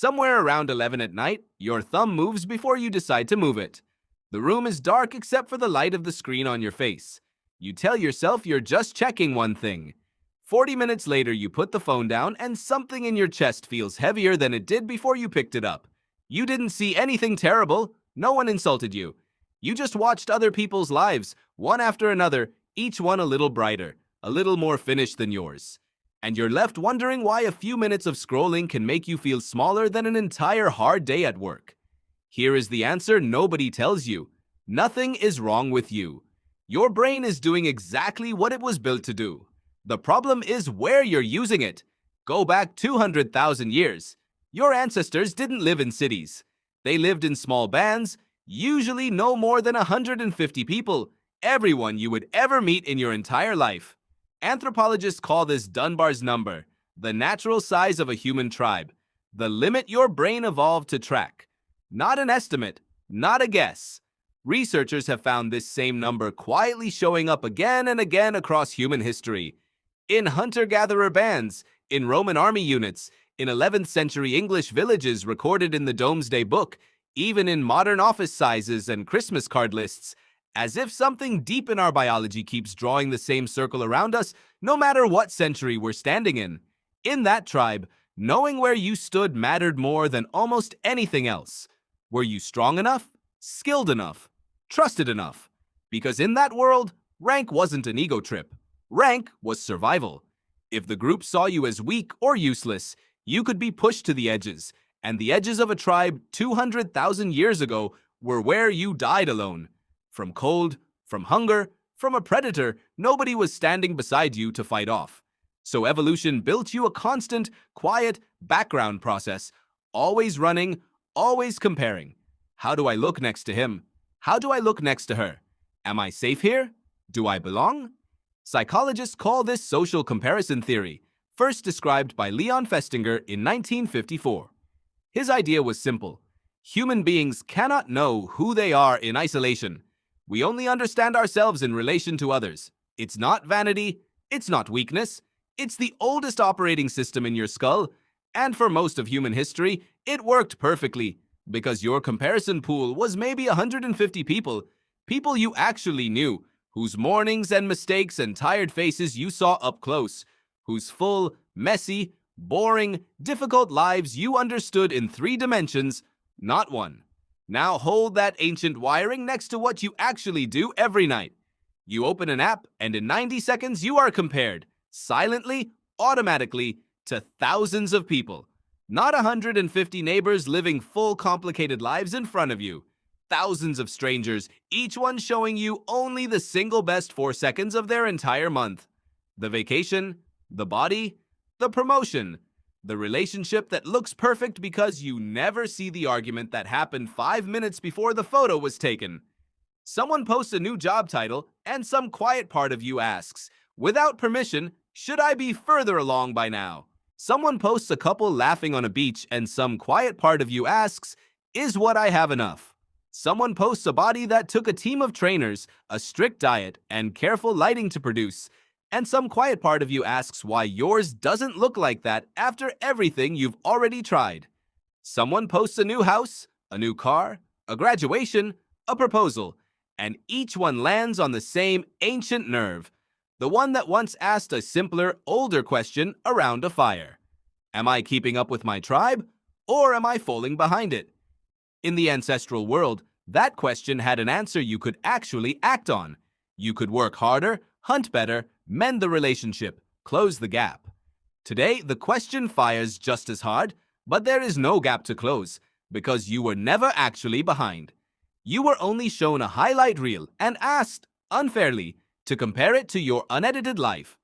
Somewhere around 11 at night, your thumb moves before you decide to move it. The room is dark except for the light of the screen on your face. You tell yourself you're just checking one thing. 40 minutes later, you put the phone down and something in your chest feels heavier than it did before you picked it up. You didn't see anything terrible. No one insulted you. You just watched other people's lives, one after another, each one a little brighter, a little more finished than yours. And you're left wondering why a few minutes of scrolling can make you feel smaller than an entire hard day at work. Here is the answer nobody tells you. Nothing is wrong with you. Your brain is doing exactly what it was built to do. The problem is where you're using it. Go back 200,000 years. Your ancestors didn't live in cities. They lived in small bands, usually no more than 150 people, everyone you would ever meet in your entire life. Anthropologists call this Dunbar's number, the natural size of a human tribe, the limit your brain evolved to track. Not an estimate, not a guess. Researchers have found this same number quietly showing up again and again across human history. In hunter-gatherer bands, in Roman army units, in 11th century English villages recorded in the Domesday Book, even in modern office sizes and Christmas card lists, as if something deep in our biology keeps drawing the same circle around us, no matter what century we're standing in. In that tribe, knowing where you stood mattered more than almost anything else. Were you strong enough? Skilled enough? Trusted enough? Because in that world, rank wasn't an ego trip. Rank was survival. If the group saw you as weak or useless, you could be pushed to the edges, and the edges of a tribe 200,000 years ago were where you died alone. From cold, from hunger, from a predator, nobody was standing beside you to fight off. So evolution built you a constant, quiet background process, always running, always comparing. How do I look next to him? How do I look next to her? Am I safe here? Do I belong? Psychologists call this social comparison theory, first described by Leon Festinger in 1954. His idea was simple. Human beings cannot know who they are in isolation. We only understand ourselves in relation to others. It's not vanity, it's not weakness, it's the oldest operating system in your skull, and for most of human history, it worked perfectly, because your comparison pool was maybe 150 people, people you actually knew, whose mornings and mistakes and tired faces you saw up close, whose full, messy, boring, difficult lives you understood in 3 dimensions, not one. Now hold that ancient wiring next to what you actually do every night. You open an app, and in 90 seconds you are compared, silently, automatically, to thousands of people. Not 150 neighbors living full, complicated lives in front of you. Thousands of strangers, each one showing you only the single best 4 seconds of their entire month. The vacation, the body, the promotion, the relationship that looks perfect because you never see the argument that happened 5 minutes before the photo was taken. Someone posts a new job title, and some quiet part of you asks, without permission, should I be further along by now? Someone posts a couple laughing on a beach, and some quiet part of you asks, is what I have enough? Someone posts a body that took a team of trainers, a strict diet, and careful lighting to produce, and some quiet part of you asks why yours doesn't look like that after everything you've already tried. Someone posts a new house, a new car, a graduation, a proposal, and each one lands on the same ancient nerve, the one that once asked a simpler, older question around a fire. Am I keeping up with my tribe, or am I falling behind it? In the ancestral world, that question had an answer you could actually act on. You could work harder, hunt better, mend the relationship, close the gap. Today, the question fires just as hard, but there is no gap to close, because you were never actually behind. You were only shown a highlight reel and asked, unfairly, to compare it to your unedited life.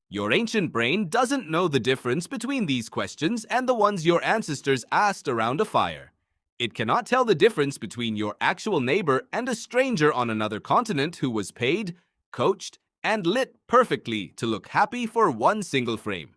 Your ancient brain doesn't know the difference between these questions and the ones your ancestors asked around a fire. It cannot tell the difference between your actual neighbor and a stranger on another continent who was paid, coached, and lit perfectly to look happy for one single frame.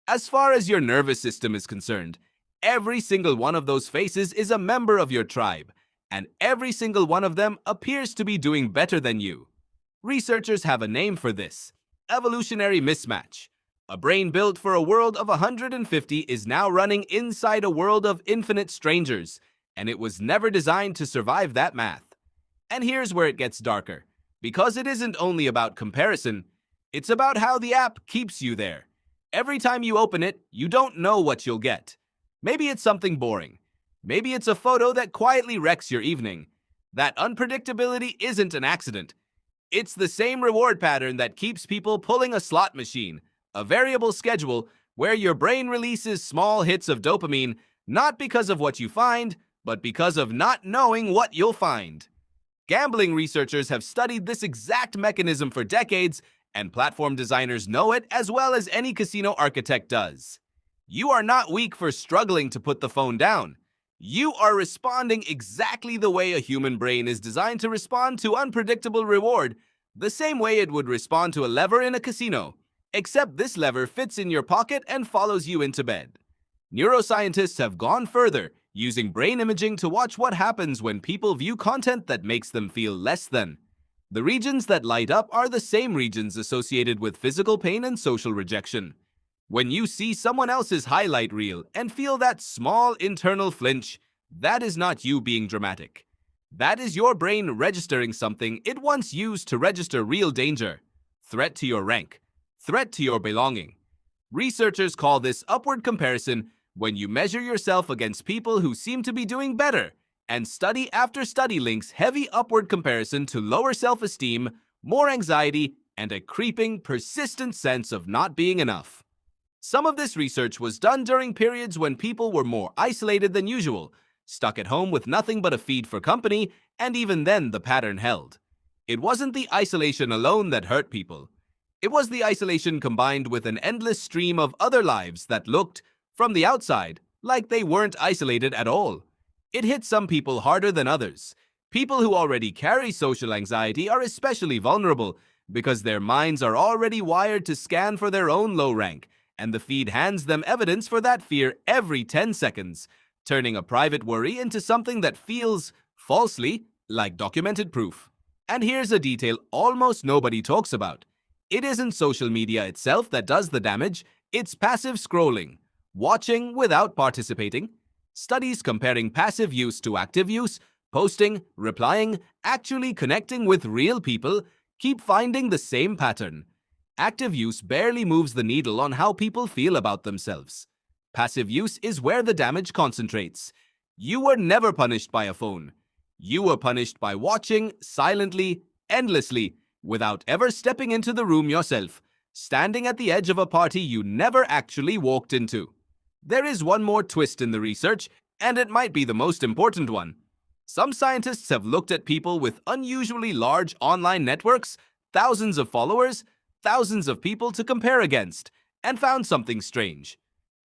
As far as your nervous system is concerned, every single one of those faces is a member of your tribe, and every single one of them appears to be doing better than you. Researchers have a name for this: evolutionary mismatch. A brain built for a world of 150 is now running inside a world of infinite strangers, and it was never designed to survive that math. And here's where it gets darker. Because it isn't only about comparison, it's about how the app keeps you there. Every time you open it, you don't know what you'll get. Maybe it's something boring. Maybe it's a photo that quietly wrecks your evening. That unpredictability isn't an accident. It's the same reward pattern that keeps people pulling a slot machine, a variable schedule where your brain releases small hits of dopamine, not because of what you find, but because of not knowing what you'll find. Gambling researchers have studied this exact mechanism for decades, and platform designers know it as well as any casino architect does. You are not weak for struggling to put the phone down. You are responding exactly the way a human brain is designed to respond to unpredictable reward, the same way it would respond to a lever in a casino, except this lever fits in your pocket and follows you into bed. Neuroscientists have gone further, using brain imaging to watch what happens when people view content that makes them feel less than. The regions that light up are the same regions associated with physical pain and social rejection. When you see someone else's highlight reel and feel that small internal flinch, that is not you being dramatic. That is your brain registering something it once used to register real danger, threat to your rank, threat to your belonging. Researchers call this upward comparison when you measure yourself against people who seem to be doing better, and study after study links heavy upward comparison to lower self-esteem, more anxiety, and a creeping, persistent sense of not being enough. Some of this research was done during periods when people were more isolated than usual, stuck at home with nothing but a feed for company, and even then the pattern held. It wasn't the isolation alone that hurt people. It was the isolation combined with an endless stream of other lives that looked, from the outside, like they weren't isolated at all. It hit some people harder than others. People who already carry social anxiety are especially vulnerable because their minds are already wired to scan for their own low rank, and the feed hands them evidence for that fear every 10 seconds, turning a private worry into something that feels, falsely, like documented proof. And here's a detail almost nobody talks about. It isn't social media itself that does the damage, it's passive scrolling, watching without participating. Studies comparing passive use to active use, posting, replying, actually connecting with real people, keep finding the same pattern. Active use barely moves the needle on how people feel about themselves. Passive use is where the damage concentrates. You were never punished by a phone. You were punished by watching, silently, endlessly, without ever stepping into the room yourself, standing at the edge of a party you never actually walked into. There is one more twist in the research, and it might be the most important one. Some scientists have looked at people with unusually large online networks, thousands of followers, thousands of people to compare against, and found something strange.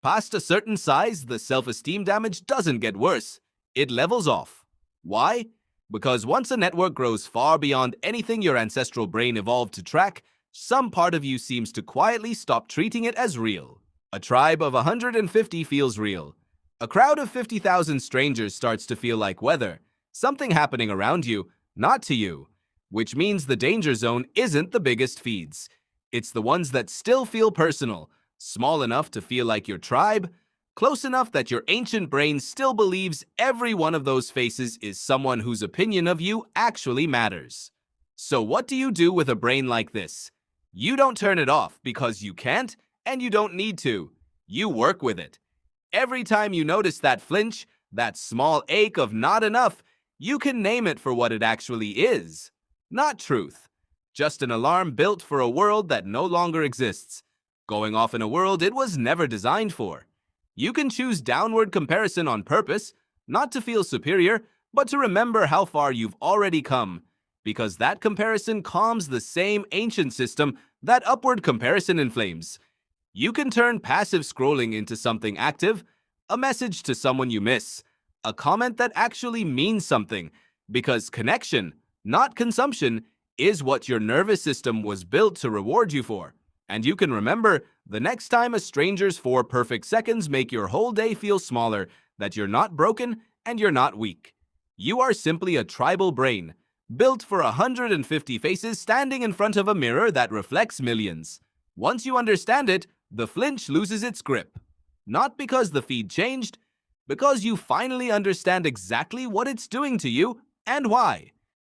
Past a certain size, the self-esteem damage doesn't get worse. It levels off. Why? Because once a network grows far beyond anything your ancestral brain evolved to track, some part of you seems to quietly stop treating it as real. A tribe of 150 feels real. A crowd of 50,000 strangers starts to feel like weather, something happening around you, not to you. Which means the danger zone isn't the biggest feeds. It's the ones that still feel personal, small enough to feel like your tribe, close enough that your ancient brain still believes every one of those faces is someone whose opinion of you actually matters. So what do you do with a brain like this? You don't turn it off because you can't, and you don't need to. You work with it. Every time you notice that flinch, that small ache of not enough, you can name it for what it actually is. Not truth. Just an alarm built for a world that no longer exists, going off in a world it was never designed for. You can choose downward comparison on purpose, not to feel superior, but to remember how far you've already come, because that comparison calms the same ancient system that upward comparison inflames. You can turn passive scrolling into something active, a message to someone you miss, a comment that actually means something, because connection, not consumption, is what your nervous system was built to reward you for. And you can remember, the next time a stranger's 4 perfect seconds make your whole day feel smaller, that you're not broken and you're not weak. You are simply a tribal brain, built for 150 faces standing in front of a mirror that reflects millions. Once you understand it, The flinch loses its grip. Not because the feed changed, because you finally understand exactly what it's doing to you and why.